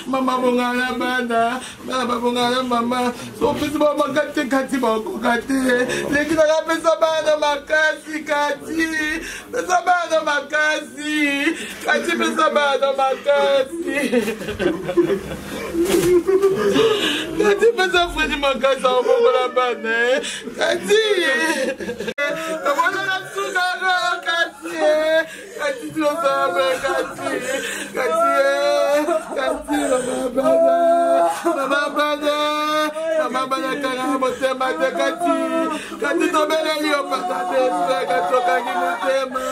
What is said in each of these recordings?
Mama bongala bana, mama bongala mama. So pesa mama kati kati bako kati. Leki na pesa bana makasi kati. Pesa bana makasi. Kati pesa bana makasi. Kati pesa fredi makasi au bongola bana. Kati. Kabona na suga kati. Kati tu sabe kati. Kati. Kati mama bana kana motema te kati to bele yo pata te katoka ni motema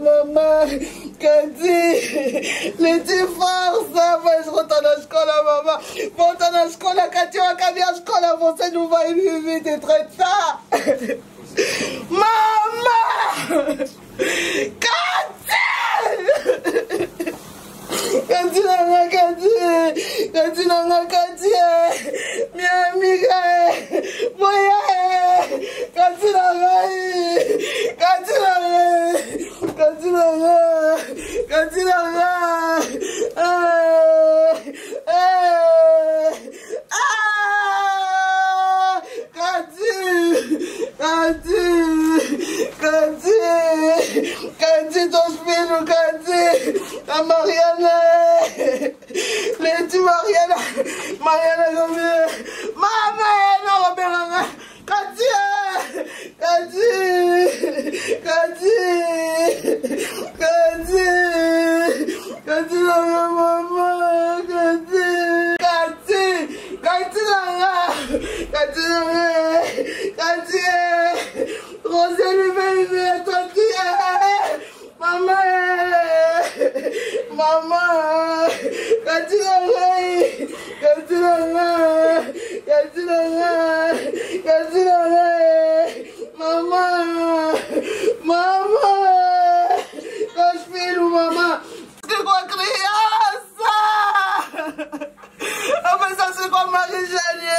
Maman, Kati, les forces, je retourne à la scuola, maman. volta na escola, Katia, acabei a escola, você não vai me tratar. Mama! Katia, minha amiga, boia, Katia, Cadê teus filhos? Cadê a Mariana? Leti Mariana, Mariana Gomes, Mariana Gomes, cadê? Cadê a mamãe? Cadê? Rosélie veio ver a tua tia. Maman, cadê Mamãe, meus filhos, mamãe, que com a criança. Eu pensasse com a Marijane,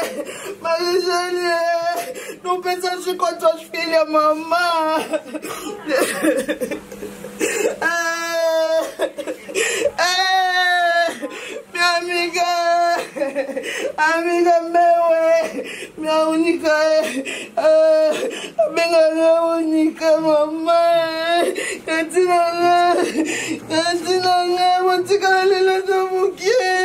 não pensasse com tuas filhas, mamãe. Minha amiga minha única, minha única mamãe. Katina, vou te calar da boquinha.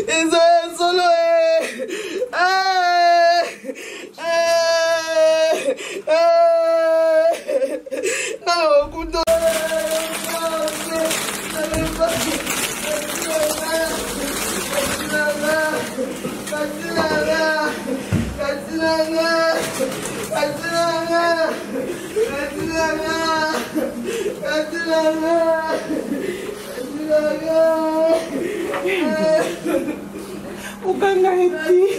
Isso é solo. Não, cuidado. O cangaete.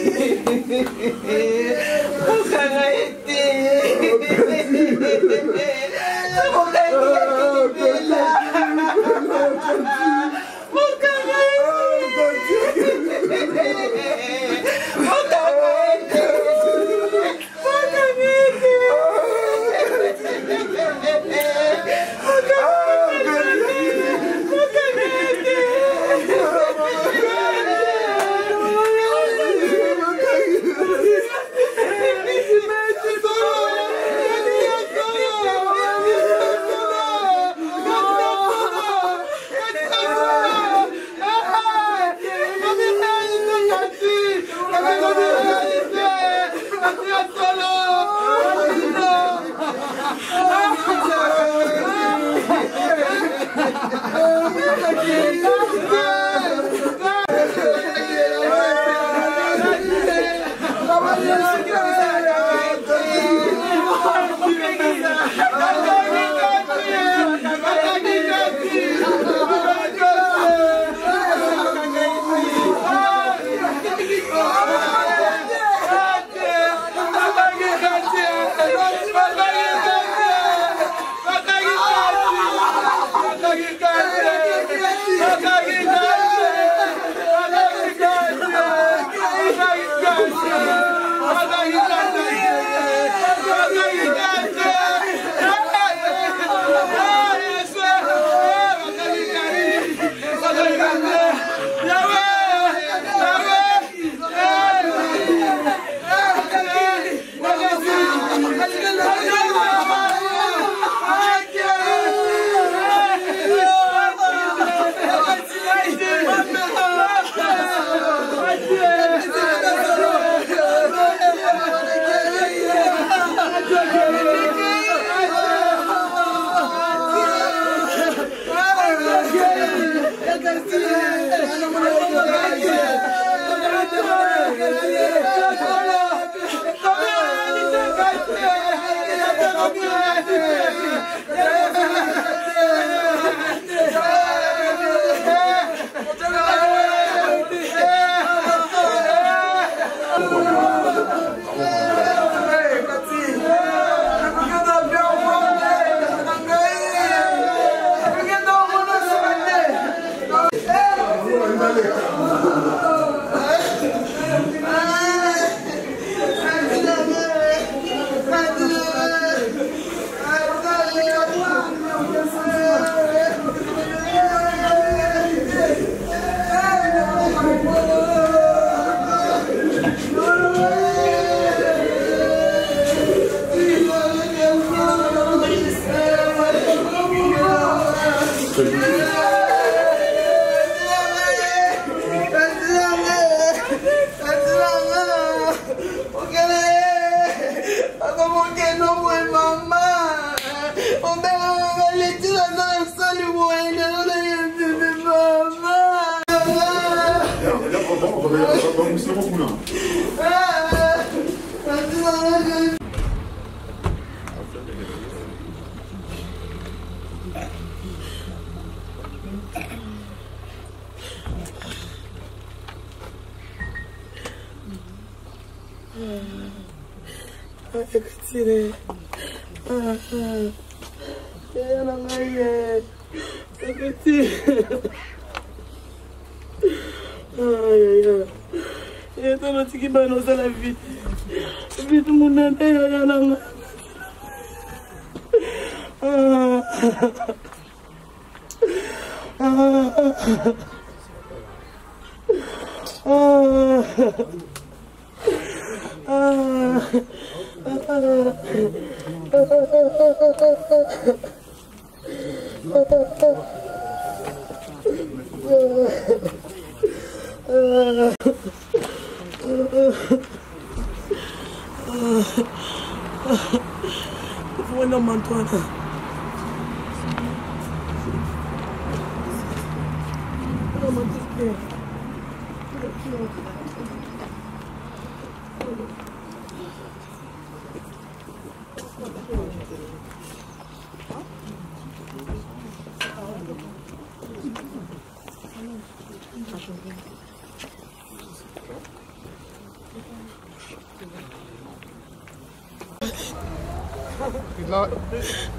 Et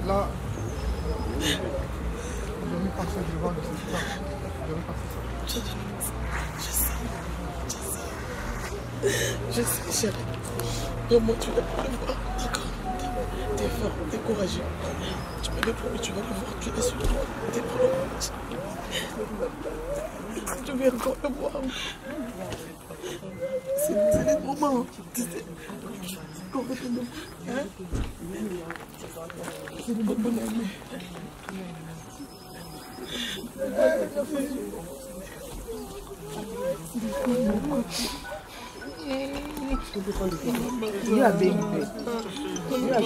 là, je vais passer devant le système. Je vais passer ça. Je sais, chérie. Vraiment, tu vas le voir, d'accord? T'es fort, t'es courageux. Tu m'avais promis, tu vas le voir, tu es sur toi. T'es prêt. Tu veux encore le voir. C'est le moment, tu sais. Complètement. Hein? C'est une bonne année. You are being paid. You are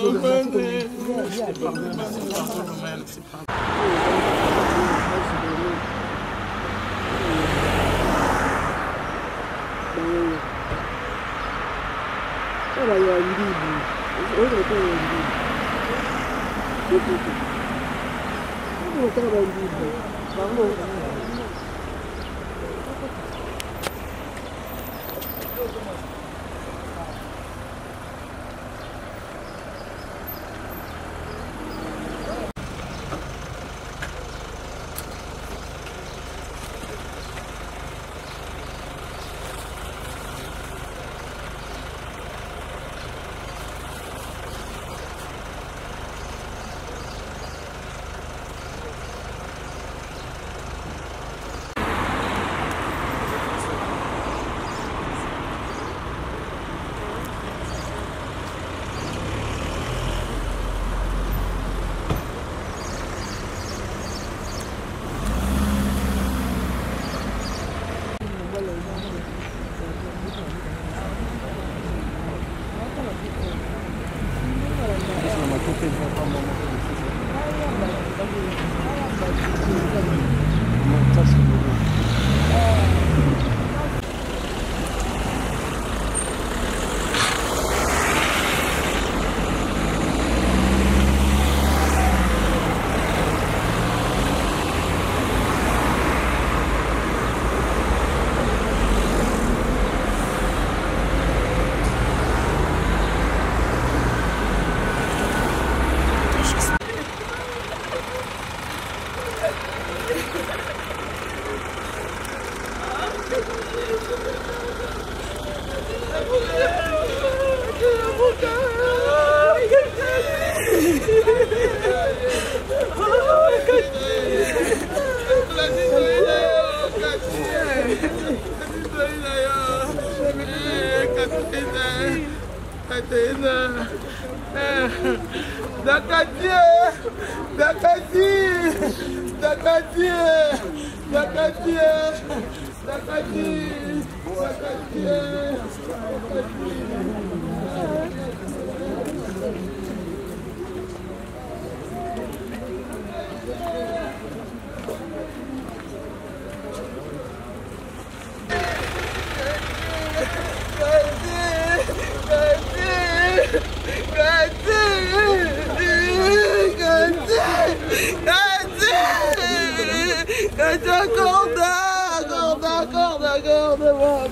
Accorde,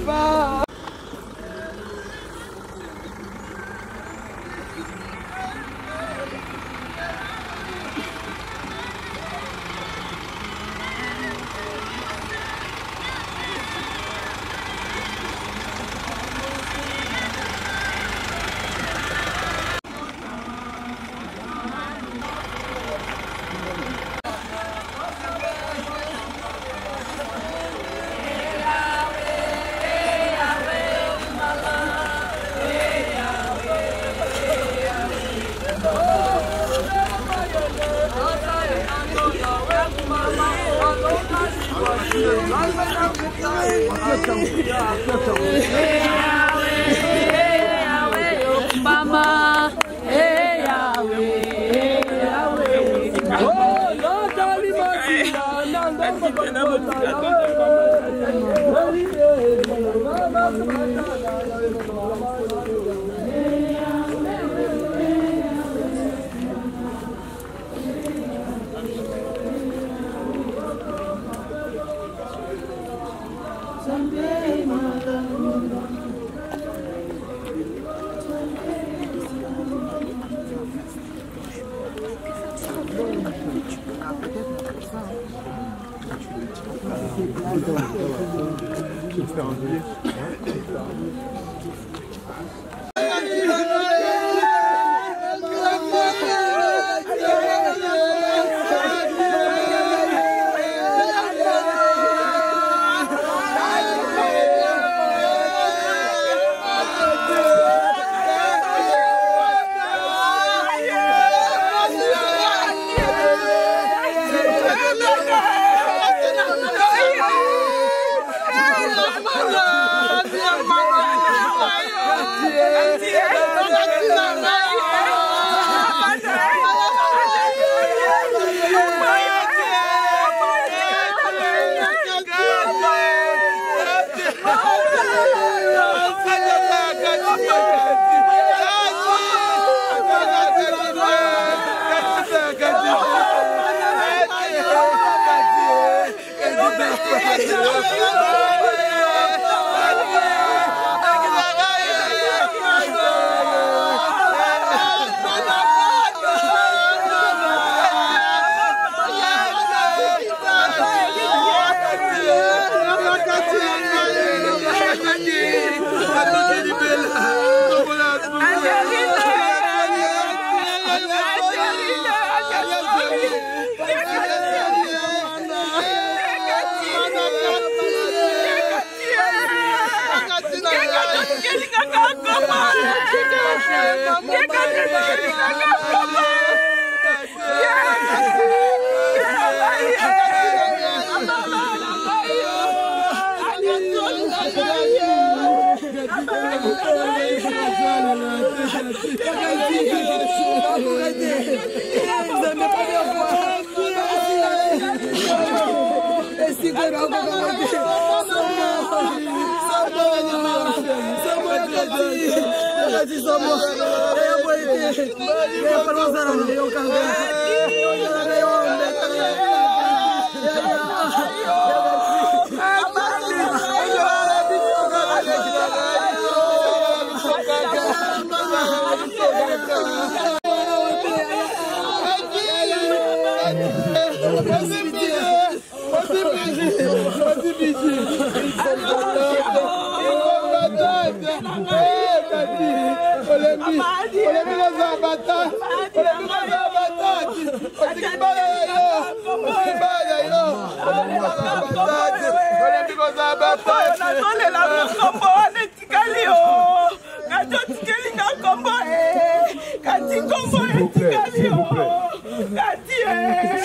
papa. Mama, hey Yahweh, oh Lord,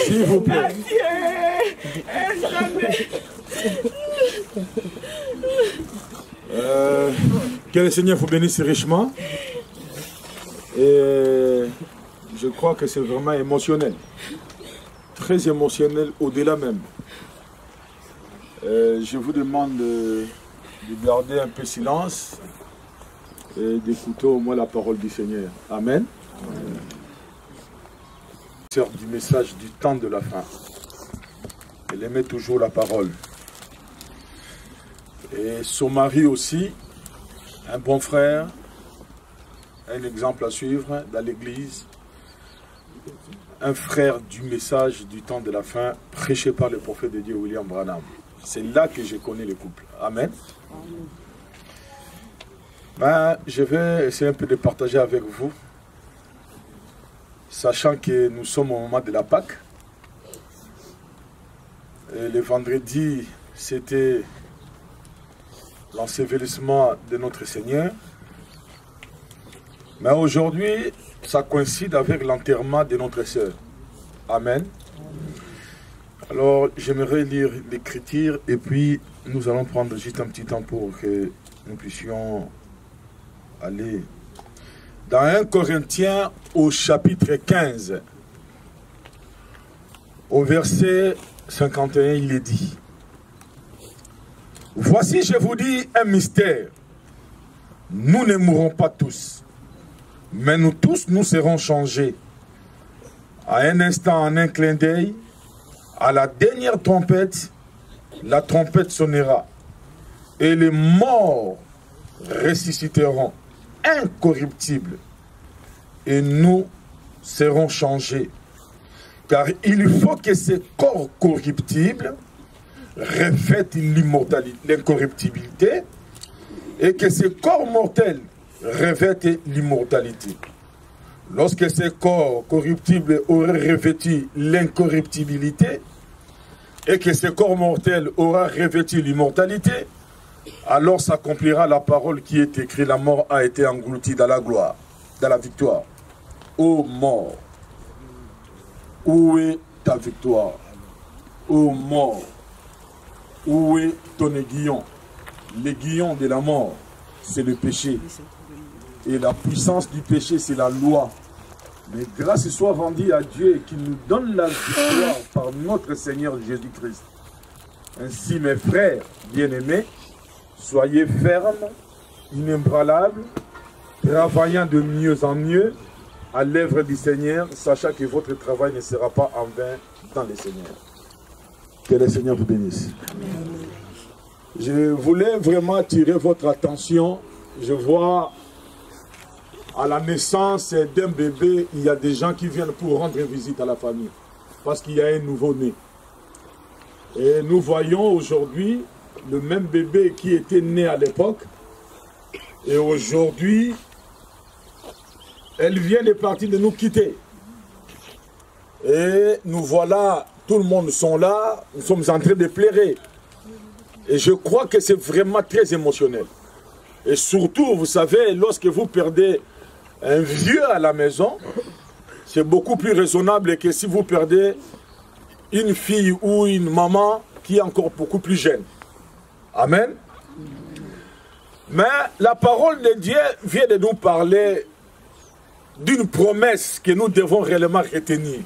S'il vous plaît. Que le Seigneur vous bénisse richement. Et je crois que c'est vraiment émotionnel. Très émotionnel au-delà même. Je vous demande de garder un peu silence et d'écouter au moins la parole du Seigneur. Amen. Du message du temps de la fin. Elle aimait toujours la parole. Et son mari aussi, un bon frère, un exemple à suivre dans l'église, un frère du message du temps de la fin, prêché par le prophète de Dieu William Branham. C'est là que je connais le couple. Amen. Ben, je vais essayer un peu de partager avec vous, sachant que nous sommes au moment de la Pâque. Et le vendredi, c'était l'ensevelissement de notre Seigneur. Mais aujourd'hui, ça coïncide avec l'enterrement de notre sœur. Amen. Alors, j'aimerais lire l'écriture et puis nous allons prendre juste un petit temps pour que nous puissions aller dans 1 Corinthiens au chapitre 15. Au verset 51, il est dit: voici, je vous dis un mystère. Nous ne mourrons pas tous, mais nous tous, nous serons changés. À un instant, en un clin d'œil, à la dernière trompette, la trompette sonnera. Et les morts ressusciteront incorruptibles. Et nous serons changés. Car il faut que ces corps corruptibles revêtent l'incorruptibilité et que ces corps mortels revêtent l'immortalité. Lorsque ces corps corruptibles auraient revêtu l'incorruptibilité et que ces corps mortels aura revêtu l'immortalité, alors s'accomplira la parole qui est écrite: la mort a été engloutie dans la gloire, dans la victoire. Ô mort, où est ta victoire? Ô mort, où est ton aiguillon? L'aiguillon de la mort, c'est le péché. Et la puissance du péché, c'est la loi. Mais grâce soit rendue à Dieu qui nous donne la victoire par notre Seigneur Jésus-Christ. Ainsi, mes frères bien-aimés, soyez fermes, inébranlables, travaillant de mieux en mieux à l'œuvre du Seigneur, sachant que votre travail ne sera pas en vain dans le Seigneur. Que le Seigneur vous bénisse. Je voulais vraiment attirer votre attention. Je vois à la naissance d'un bébé, il y a des gens qui viennent pour rendre visite à la famille, parce qu'il y a un nouveau-né. Et nous voyons aujourd'hui le même bébé qui était né à l'époque, et aujourd'hui, elle vient de partir de nous quitter. Et nous voilà, tout le monde sont là, nous sommes en train de pleurer. Et je crois que c'est vraiment très émotionnel. Et surtout, vous savez, lorsque vous perdez un vieux à la maison, c'est beaucoup plus raisonnable que si vous perdez une fille ou une maman qui est encore beaucoup plus jeune. Amen. Mais la parole de Dieu vient de nous parler d'une promesse que nous devons réellement retenir.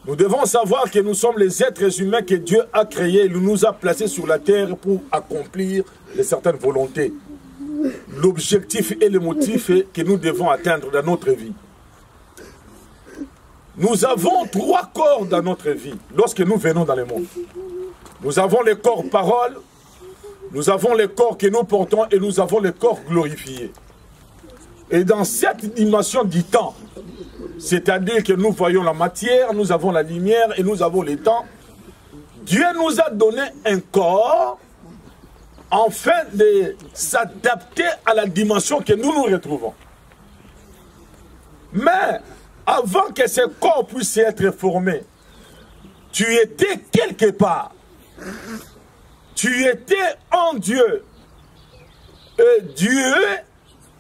Nous devons savoir que nous sommes les êtres humains que Dieu a créés, il nous a placés sur la terre pour accomplir certaines volontés. L'objectif et le motif que nous devons atteindre dans notre vie. Nous avons 3 corps dans notre vie lorsque nous venons dans le monde. Nous avons le corps parole, nous avons le corps que nous portons et nous avons le corps glorifié. Et dans cette dimension du temps, c'est-à-dire que nous voyons la matière, nous avons la lumière et nous avons le temps, Dieu nous a donné un corps afin de s'adapter à la dimension que nous nous retrouvons. Mais avant que ce corps puisse être formé, tu étais quelque part. Tu étais en Dieu. Et Dieu,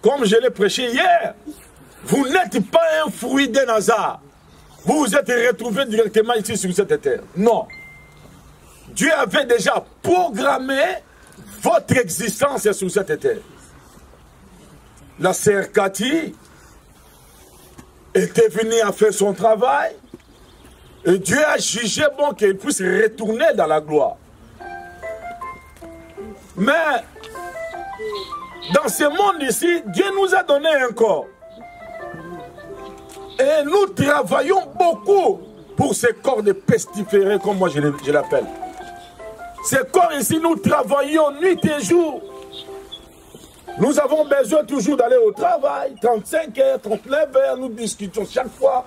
comme je l'ai prêché hier, vous n'êtes pas un fruit d'un hasard. Vous vous êtes retrouvé directement ici sur cette terre. Non. Dieu avait déjà programmé votre existence sur cette terre. La sœur Cathy était venue à faire son travail et Dieu a jugé bon qu'elle puisse retourner dans la gloire. Mais dans ce monde ici, Dieu nous a donné un corps. Et nous travaillons beaucoup pour ces corps de pestiférés, comme moi je l'appelle. Ces corps ici, nous travaillons nuit et jour. Nous avons besoin toujours d'aller au travail, 35 heures, 39 heures, nous discutons chaque fois,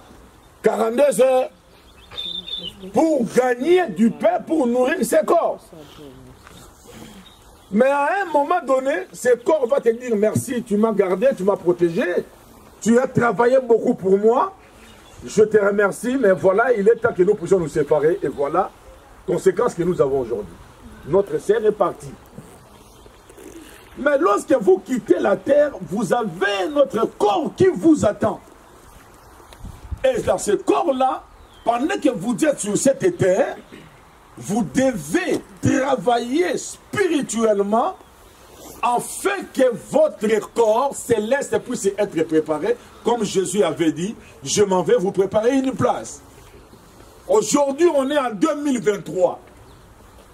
42 heures, pour gagner du pain, pour nourrir ces corps. Mais à un moment donné, ces corps vont te dire merci, tu m'as gardé, tu m'as protégé, tu as travaillé beaucoup pour moi, je te remercie, mais voilà, il est temps que nous puissions nous séparer, et voilà, conséquence que nous avons aujourd'hui. Notre sœur est partie. Mais lorsque vous quittez la terre, vous avez notre corps qui vous attend. Et dans ce corps-là, pendant que vous êtes sur cette terre, vous devez travailler spirituellement afin que votre corps céleste puisse être préparé. Comme Jésus avait dit, je m'en vais vous préparer une place. Aujourd'hui, on est en 2023.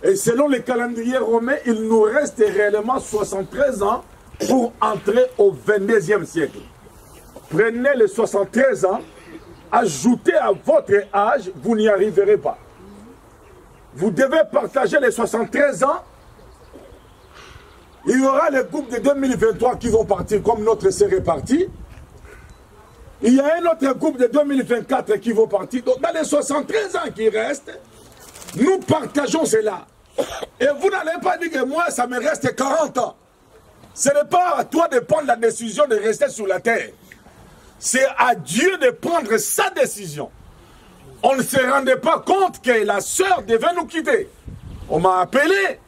Et selon le calendrier romain, il nous reste réellement 73 ans pour entrer au 22e siècle. Prenez les 73 ans, ajoutez à votre âge, vous n'y arriverez pas. Vous devez partager les 73 ans. Il y aura les groupes de 2023 qui vont partir comme notre sœur est partie. Il y a un autre groupe de 2024 qui vont partir. Donc dans les 73 ans qui restent, nous partageons cela. Et vous n'allez pas dire que moi, ça me reste 40 ans. Ce n'est pas à toi de prendre la décision de rester sur la terre. C'est à Dieu de prendre sa décision. On ne se rendait pas compte que la sœur devait nous quitter. On m'a appelé.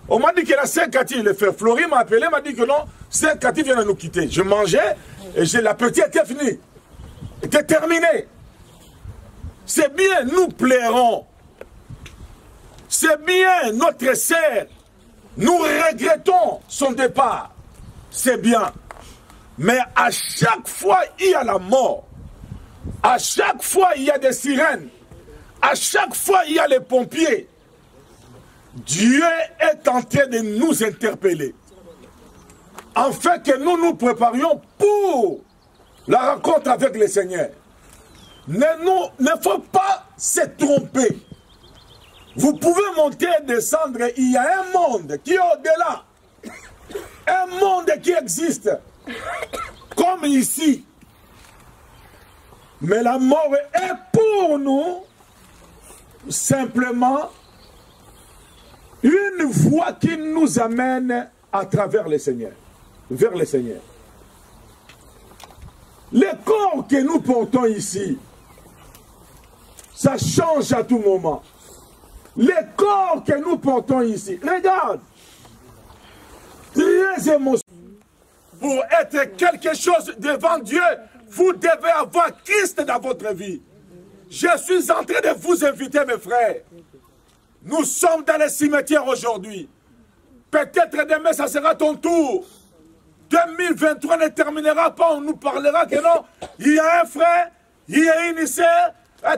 On m'a dit que la sœur Cathy, le frère Florie m'a appelé, m'a dit que non, sœur Cathy vient de nous quitter. Je mangeais et la petite était finie. Était terminée. C'est bien, nous plairons. C'est bien, notre sœur. Nous regrettons son départ. C'est bien. Mais à chaque fois, il y a la mort. À chaque fois, il y a des sirènes. À chaque fois, il y a les pompiers. Dieu est en train de nous interpeller. Afin que nous nous préparions pour la rencontre avec le Seigneur. Ne faut pas se tromper. Vous pouvez monter et descendre. Il y a un monde qui est au-delà. Un monde qui existe. Comme ici. Mais la mort est pour nous simplement une voie qui nous amène à travers le Seigneur, vers le Seigneur. Les corps que nous portons ici, ça change à tout moment. Les corps que nous portons ici, regarde, très émotionnel. Pour être quelque chose devant Dieu, vous devez avoir Christ dans votre vie. Je suis en train de vous inviter, mes frères. Nous sommes dans les cimetières aujourd'hui. Peut-être demain, ça sera ton tour. 2023 ne terminera pas, on nous parlera que non. Il y a un frère, il y a une sœur,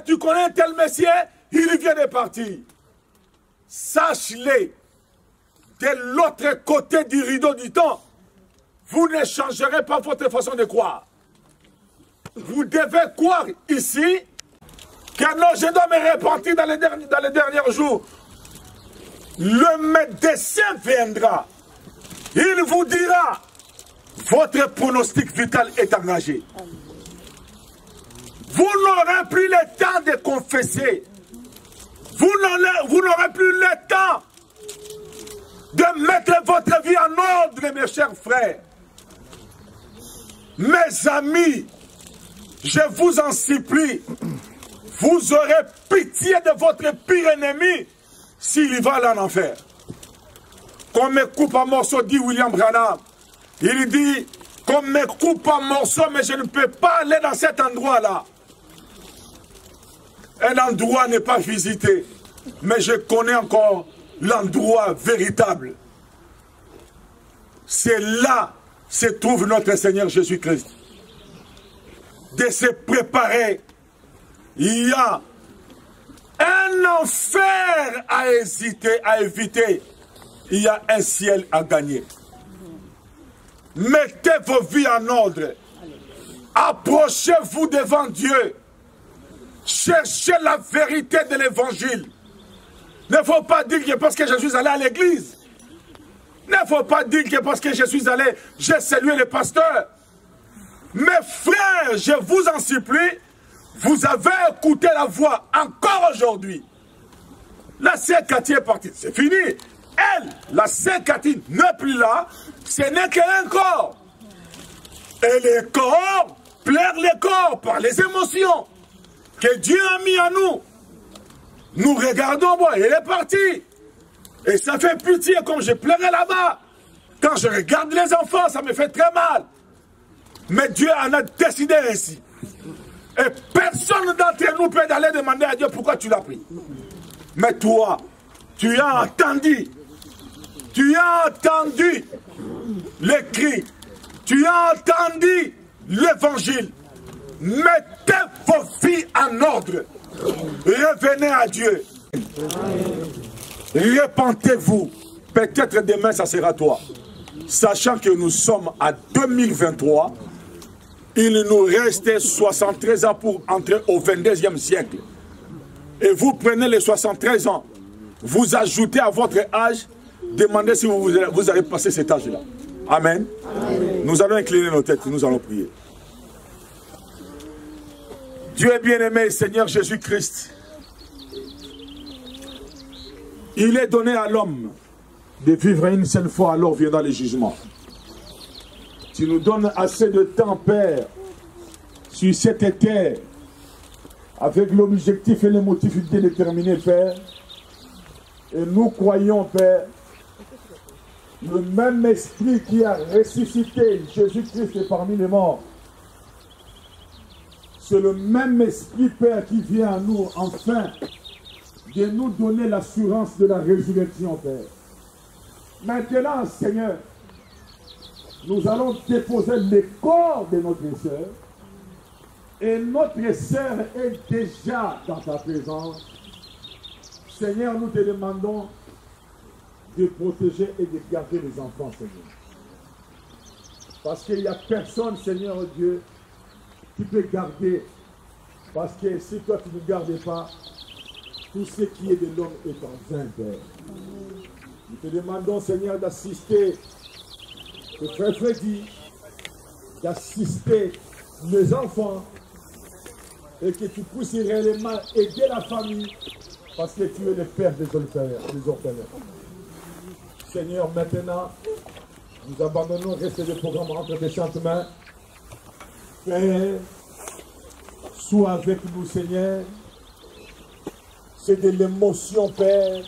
tu connais un tel messie, il vient de partir. Sache-le, de l'autre côté du rideau du temps, vous ne changerez pas votre façon de croire. Vous devez croire ici que non, je dois me repentir dans les derniers jours. Le médecin viendra. Il vous dira, votre pronostic vital est engagé. Vous n'aurez plus le temps de confesser. Vous n'aurez plus le temps de mettre votre vie en ordre, mes chers frères. Mes amis, je vous en supplie, vous aurez pitié de votre pire ennemi s'il va aller en enfer. Qu'on me coupe en morceaux, dit William Branham. Il dit, qu'on me coupe en morceaux, mais je ne peux pas aller dans cet endroit-là. Un endroit n'est pas visité, mais je connais encore l'endroit véritable. C'est là se trouve notre Seigneur Jésus-Christ. De se préparer. Il y a un enfer à hésiter, à éviter. Il y a un ciel à gagner. Mettez vos vies en ordre. Approchez-vous devant Dieu. cherchez la vérité de l'évangile. Il ne faut pas dire que parce que je suis allé à l'église. Il ne faut pas dire que parce que je suis allé, j'ai salué le pasteur. Mes frères, je vous en supplie, vous avez écouté la voix encore aujourd'hui. La sœur Cathy est partie, c'est fini. Elle, la sœur Cathy, n'est plus là, ce n'est qu'un corps. Et les corps plairent les corps par les émotions que Dieu a mis à nous. Nous regardons, bon, elle est partie. Et ça fait pitié comme je pleurais là-bas. Quand je regarde les enfants, ça me fait très mal. Mais Dieu en a décidé ainsi. Et personne d'entre nous peut aller demander à Dieu pourquoi tu l'as pris. Mais toi, tu as entendu. Tu as entendu les cris. Tu as entendu l'évangile. Mettez vos vies en ordre. Revenez à Dieu. Repentez-vous. Peut-être demain, ça sera toi. Sachant que nous sommes à 2023, il nous reste 73 ans pour entrer au 22e siècle. Et vous prenez les 73 ans, vous ajoutez à votre âge, demandez si vous allez passer cet âge-là. Amen. Amen. Nous allons incliner nos têtes, nous allons prier. Dieu est bien-aimé, Seigneur Jésus-Christ. Il est donné à l'homme de vivre une seule fois, alors viendra le jugement. Tu nous donnes assez de temps, Père, sur cette terre, avec l'objectif et les motifs déterminés, Père. Et nous croyons, Père, le même esprit qui a ressuscité Jésus-Christ parmi les morts. C'est le même esprit, Père, qui vient à nous, enfin, de nous donner l'assurance de la résurrection, Père. Maintenant, Seigneur, nous allons déposer les corps de notre sœur. Et notre sœur est déjà dans ta présence. Seigneur, nous te demandons de protéger et de garder les enfants, Seigneur. Parce qu'il n'y a personne, Seigneur Dieu, qui peut garder. Parce que si toi tu ne gardes pas, tout ce qui est de l'homme est en vain, Père. Nous te demandons, Seigneur, d'assister le frère Freddy, d'assister les enfants, et que tu puisses réellement aider la famille, parce que tu es le Père des orphelins. Seigneur, maintenant, nous abandonnons le reste des programmes entre tes saintes mains. Père, sois avec nous, Seigneur. C'est de l'émotion, Père.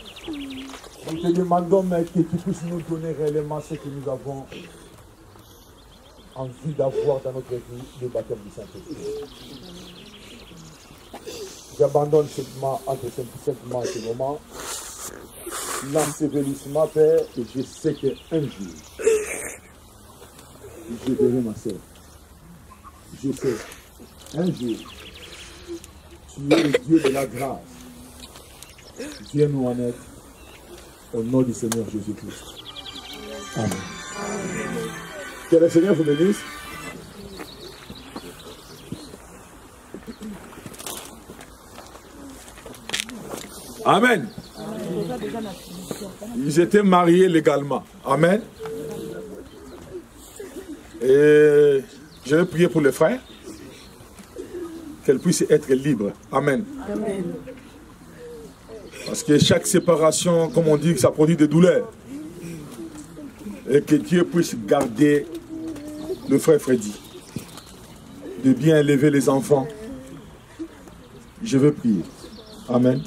Nous te demandons, mais que tu puisses nous donner réellement ce que nous avons envie d'avoir dans notre vie, le baptême du Saint-Esprit. J'abandonne simplement ce moment, l'ensevelissement, Père, et je sais qu'un jour, je verrai ma soeur. Je sais, un jour, tu es le Dieu de la grâce. Viens nous en aide, au nom du Seigneur Jésus-Christ. Amen. Que le Seigneur vous bénisse. Amen. Ils étaient mariés légalement. Amen. Et je vais prier pour les frères, qu'elles puissent être libres. Amen. Amen. Parce que chaque séparation, comme on dit, ça produit des douleurs. Et que Dieu puisse garder le frère Freddy, de bien élever les enfants. Je veux prier. Amen.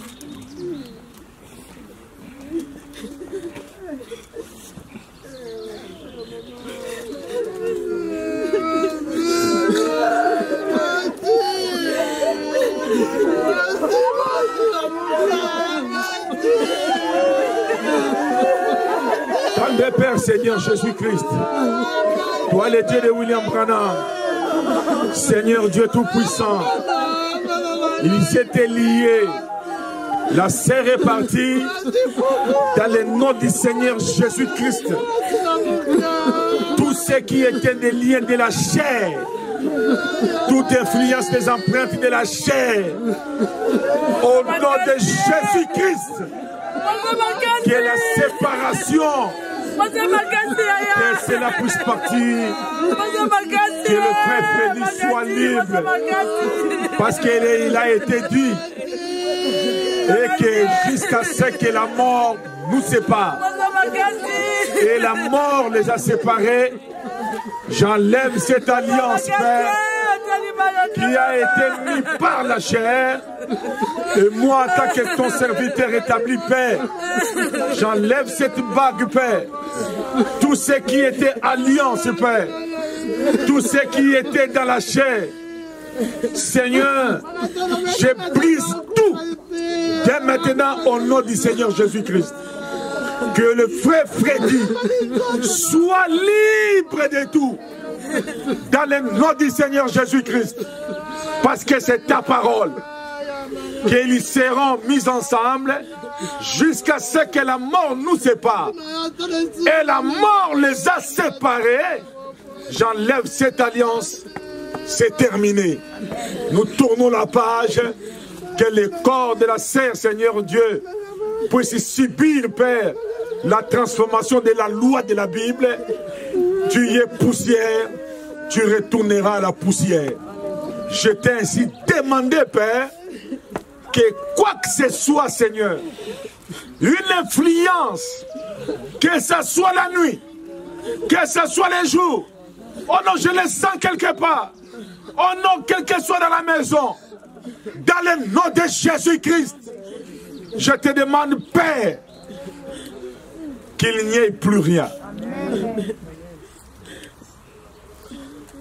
Père Seigneur Jésus-Christ, toi le Dieu de William Branham, Seigneur Dieu Tout-Puissant, ils s'étaient liés, la sœur est partie dans le nom du Seigneur Jésus-Christ. Tout ce qui était des liens de la chair toute influence des empreintes de la chair, au nom de Jésus-Christ, que la séparation, que cela puisse partir, que le frère Freddy soit libre, parce qu'il a été dit, et que jusqu'à ce que la mort nous sépare, et la mort les a séparés, j'enlève cette alliance, Père, qui a été mise par la chair. Et moi, en tant que ton serviteur établi, Père, j'enlève cette bague, Père. Tout ce qui était alliance, Père, tout ce qui était dans la chair, Seigneur, je brise tout dès maintenant au nom du Seigneur Jésus-Christ. Que le frère Freddy soit libre de tout dans le nom du Seigneur Jésus-Christ, parce que c'est ta parole qu'ils seront mis ensemble jusqu'à ce que la mort nous sépare, et la mort les a séparés. J'enlève cette alliance, c'est terminé. Nous tournons la page, que les corps de la sœur, Seigneur Dieu, puissent subir, Père, la transformation de la loi de la Bible. Tu y es poussière, tu retourneras à la poussière. Je t'ai ainsi demandé, Père, que quoi que ce soit, Seigneur, une influence, que ce soit la nuit, que ce soit les jours, oh non, je le sens quelque part, oh non, quel que soit dans la maison, dans le nom de Jésus-Christ, je te demande, Père, qu'il n'y ait plus rien.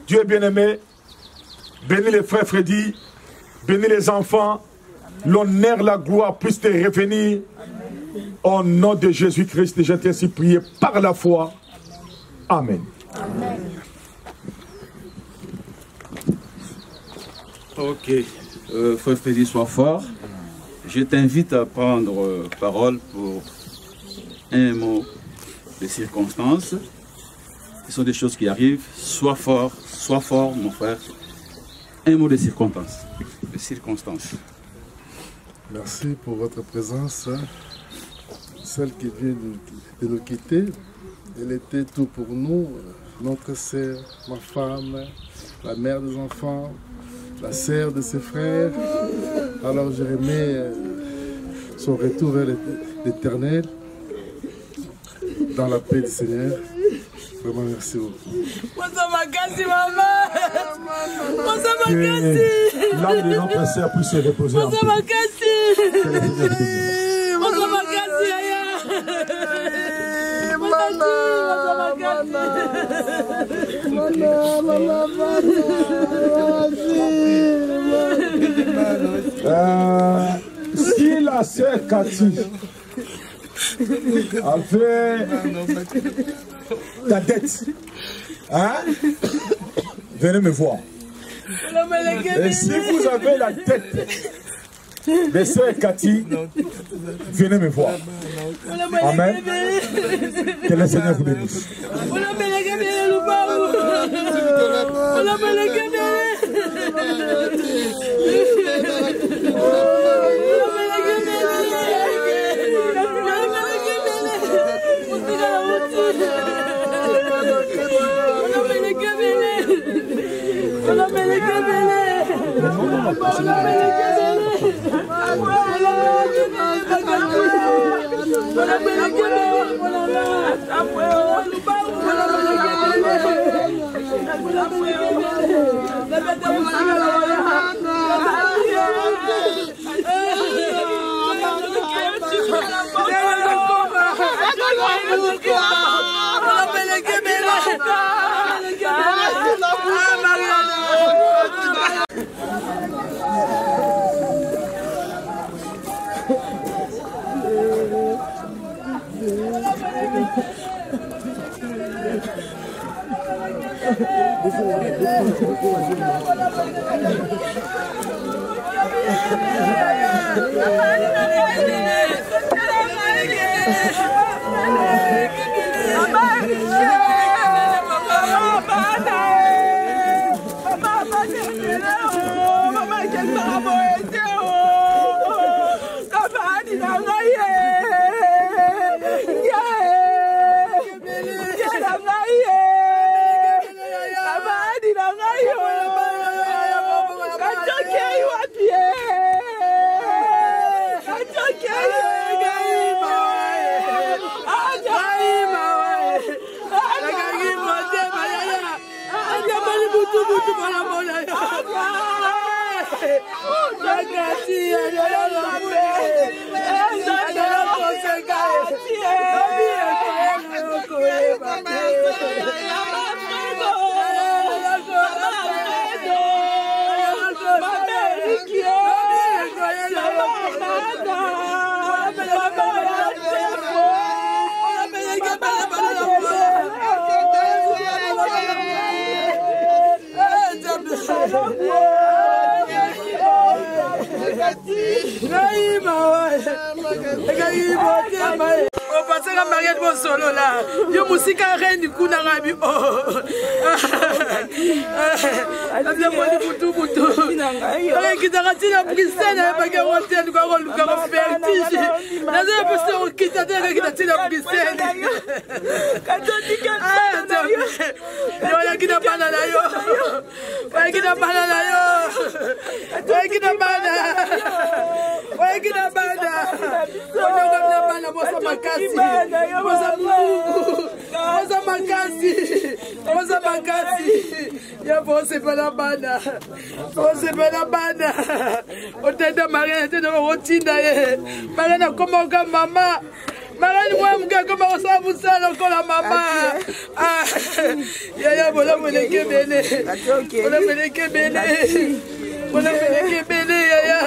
Dieu bien-aimé, bénis les frères Freddy, bénis les enfants, l'honneur, la gloire puissent te revenir. Au nom de Jésus-Christ, je t'ai ainsi prié par la foi. Amen. Amen. Ok, frère Freddy, sois fort. Je t'invite à prendre parole pour un mot de circonstances. Ce sont des choses qui arrivent. Sois fort, mon frère. Un mot de circonstances. Merci pour votre présence. Celle qui vient de nous quitter, elle était tout pour nous. Notre sœur, ma femme, la mère des enfants, la sœur de ses frères. Alors je remets son retour vers l'Éternel dans la paix du Seigneur. Vraiment, merci beaucoup. Que l'âme de notre sœur puisse se reposer en paix. Si la sœur Cathy avait ta dette, hein, venez me voir. Et si vous avez la tête de sœur Cathy, venez me voir. Amen. Que le Seigneur vous bénisse. Mama, Opasanga mariage bon solo là. Yo musika reine kuna rabi oh. Abia moni butu butu. Ay kitaratina Bruxelles ba ke hotel ko luka ko vertige. Na ze poste o kitata kitatina Bruxelles. Katoti katata. Yo ya kita bana la yo. Ay kita bana la yo. Ay kita bana. Ay kita bana. Ono gamna bana bosa makasi. Bosa makasi. Ya bose pela bana. Bose pela bana. Otenda Maria tena rotinda ye. Maria koma ka mama. Maria moi mga koma osabu sala kola mama. Ah. Ya bola meleke bele. Bola meleke bele. Bola meleke bele ya.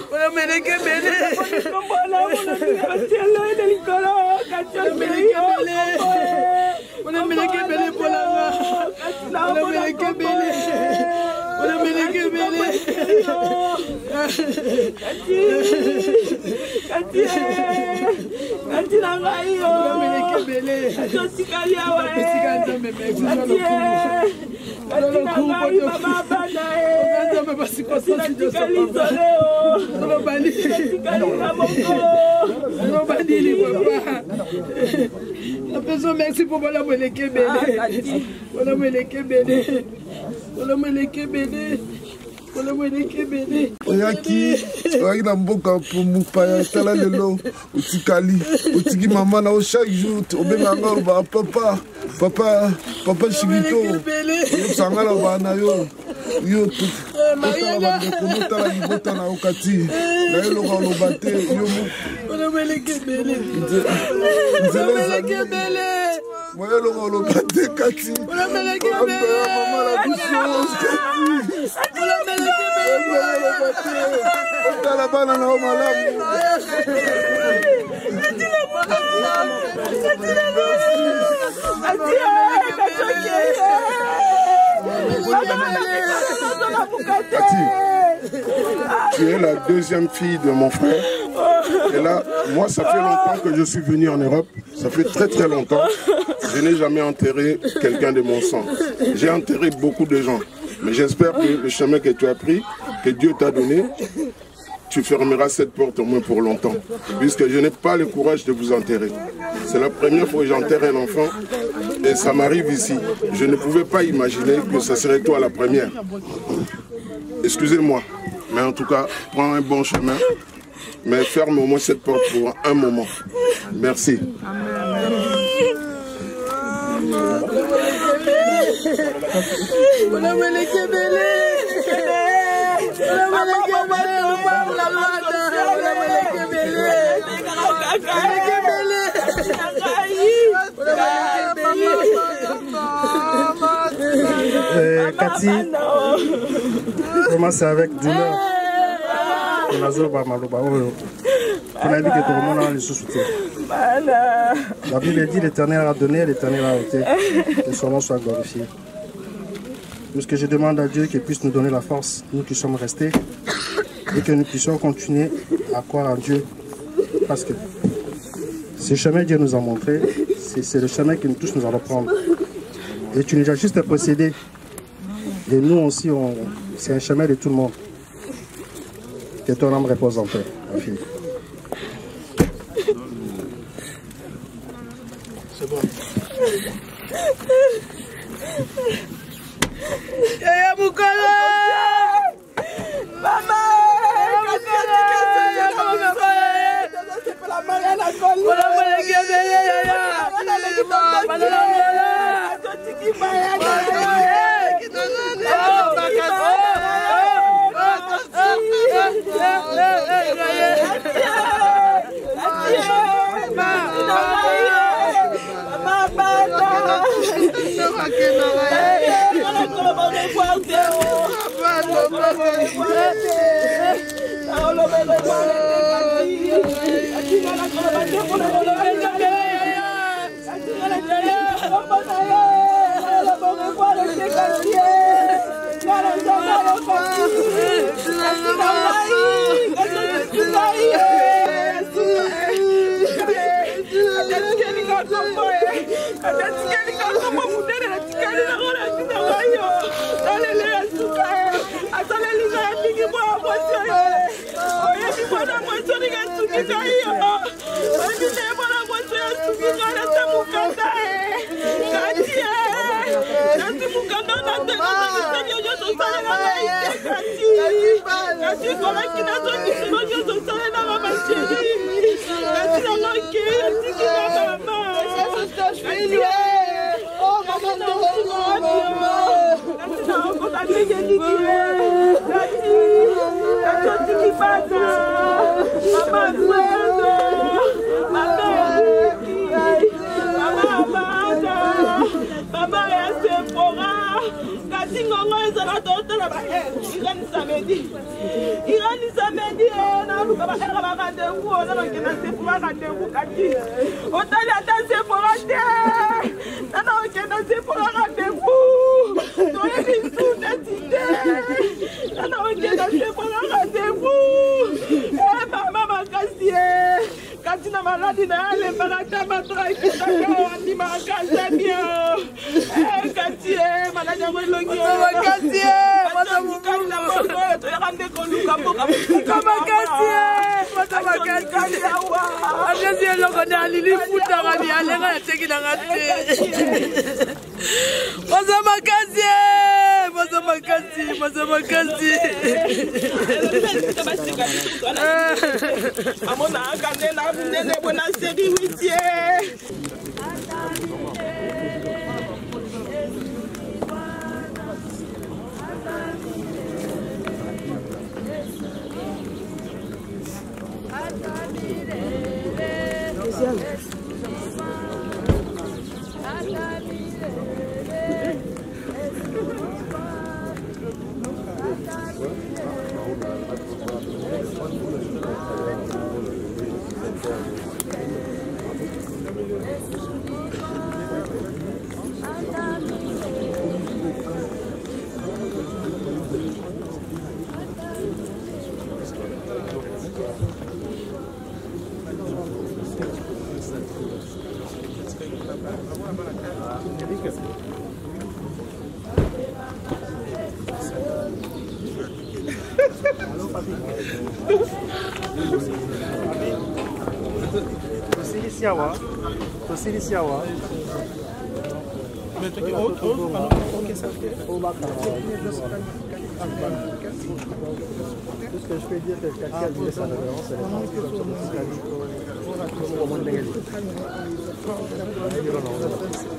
Bola meleke bele. Bola meleke bele bola. Bola meleke bele. Bola meleke bele. Kati na ngayo. Bola meleke bele. Tosikali awe. Tosikali meme. Kati na ngayo mama bana e. Kati basi kosa si tosikali soleo. Bola bali. Tosikali na moko. Bola bali papa. La personne merci pour bola meleke bele. Bola meleke bele. Bola meleke bele. Oyaki na mboka pour mupaya tala lelo utikali utiki mama na chaque jour obenganga ba papa shigito sangala bana yo tu tala ba tala libota na okati na yo lo bate yo Bola meleke bele. Moi le bate kati Bola meleke bele. Mama la bouche kati la bana na malamu. Tu es la deuxième fille de mon frère. Et là, moi, ça fait longtemps que je suis venu en Europe. Ça fait très très longtemps. Je n'ai jamais enterré quelqu'un de mon sang. J'ai enterré beaucoup de gens. Mais j'espère que le chemin que tu as pris, que Dieu t'a donné, tu fermeras cette porte au moins pour longtemps. Puisque je n'ai pas le courage de vous enterrer. C'est la première fois que j'enterre un enfant et ça m'arrive ici. Je ne pouvais pas imaginer que ce serait toi la première. Excusez-moi, mais en tout cas, prends un bon chemin. Mais ferme au moins cette porte pour un moment. Merci. Cathy, commence avec douleur. La Bible dit l'Éternel a donné, l'Éternel a ôté, que son nom soit glorifié. Tout ce que je demande à Dieu qu'il puisse nous donner la force, nous qui sommes restés, et que nous puissions continuer à croire en Dieu. Parce que ce chemin que Dieu nous a montré, c'est le chemin que nous tous nous allons prendre. Et tu nous as juste précédé. Et nous aussi, c'est un chemin de tout le monde. Que ton âme repose en paix, ma fille. C'est bon. Yaya Mukolo! Maman!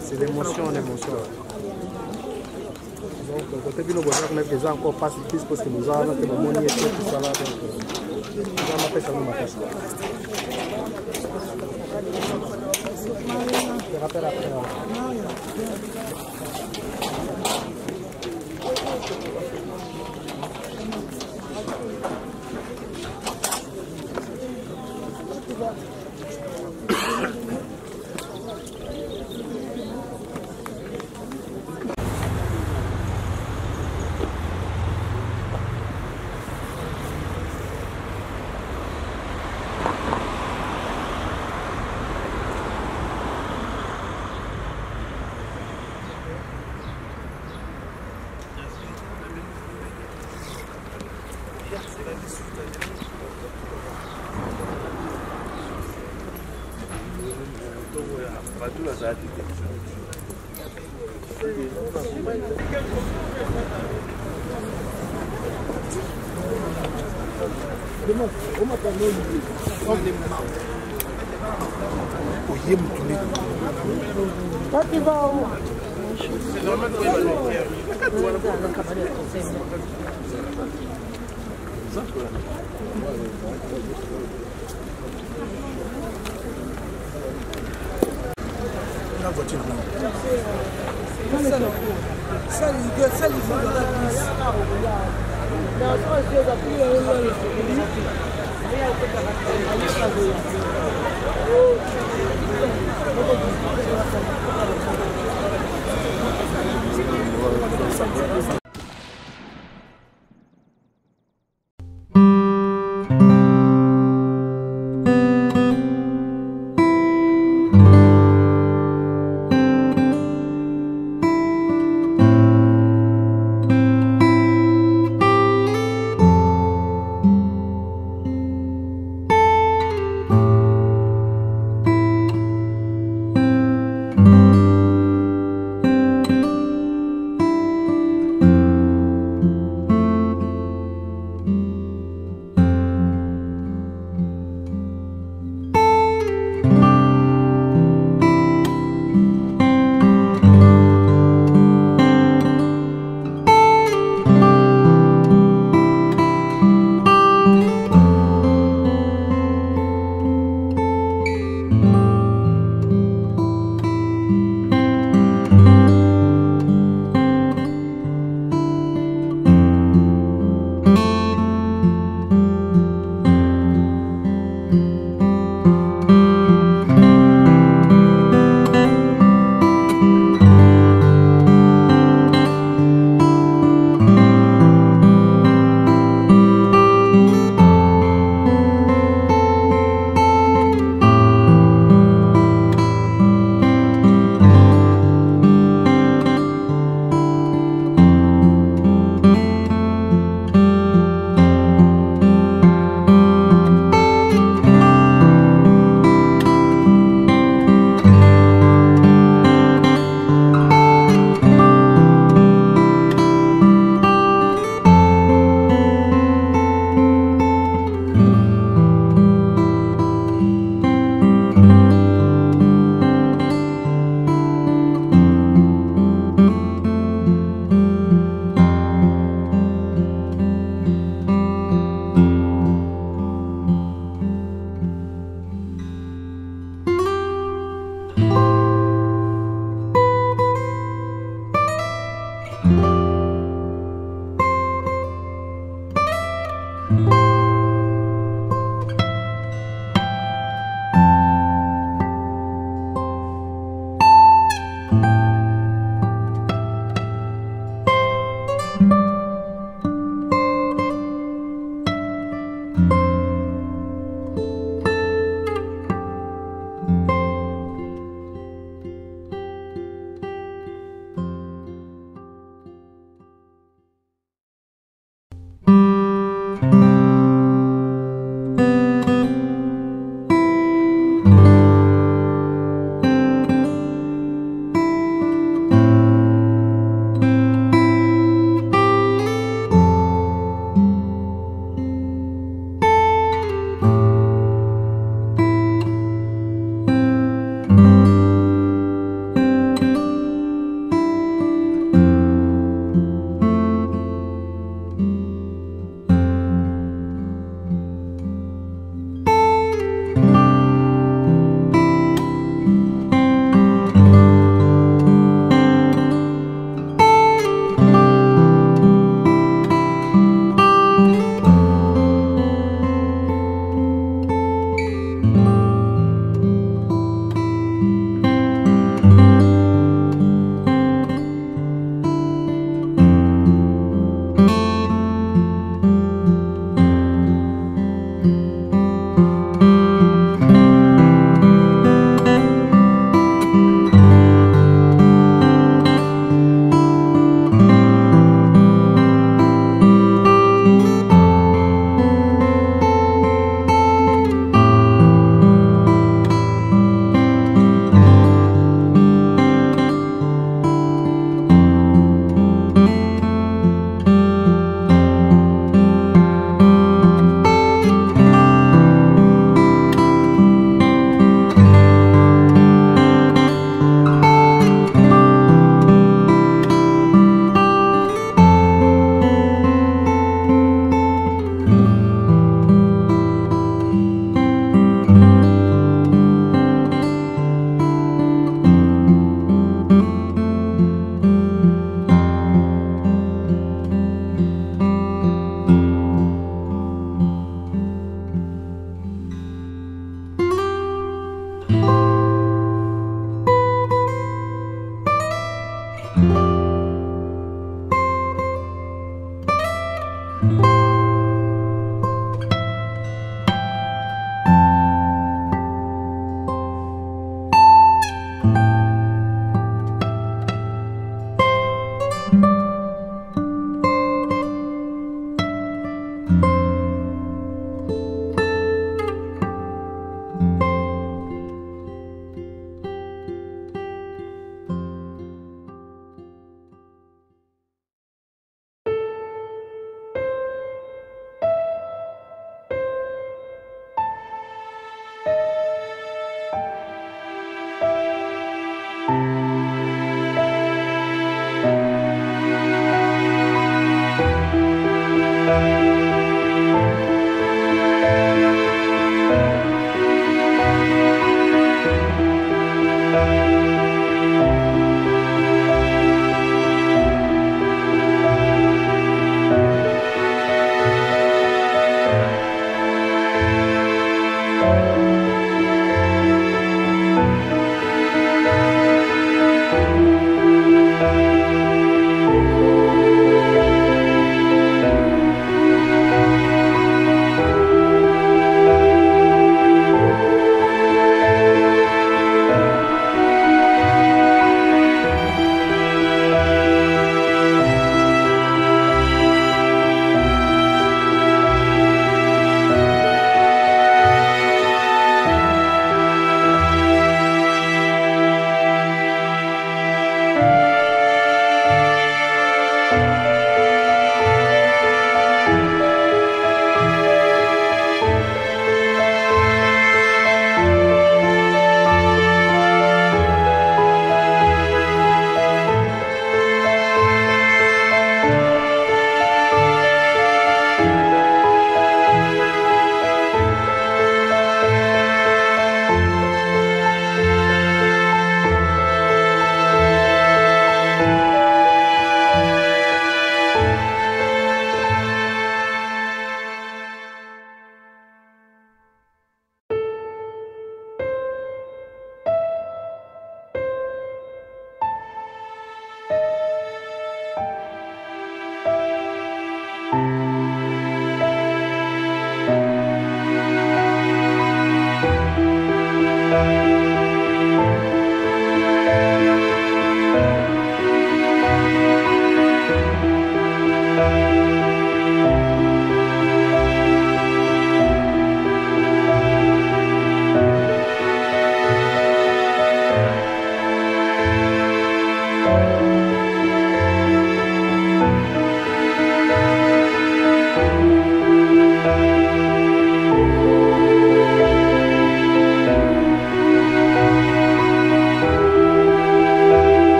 C'est d'émotion en émotion. Donc, quand tu as vu les encore pas plus parce que nous avons que le monde est tout ça là. Donc, nous avons fait ça nous matin. Je rappelle après. la voiture. Ça, il faut dans la police.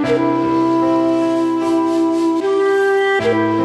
Thank you.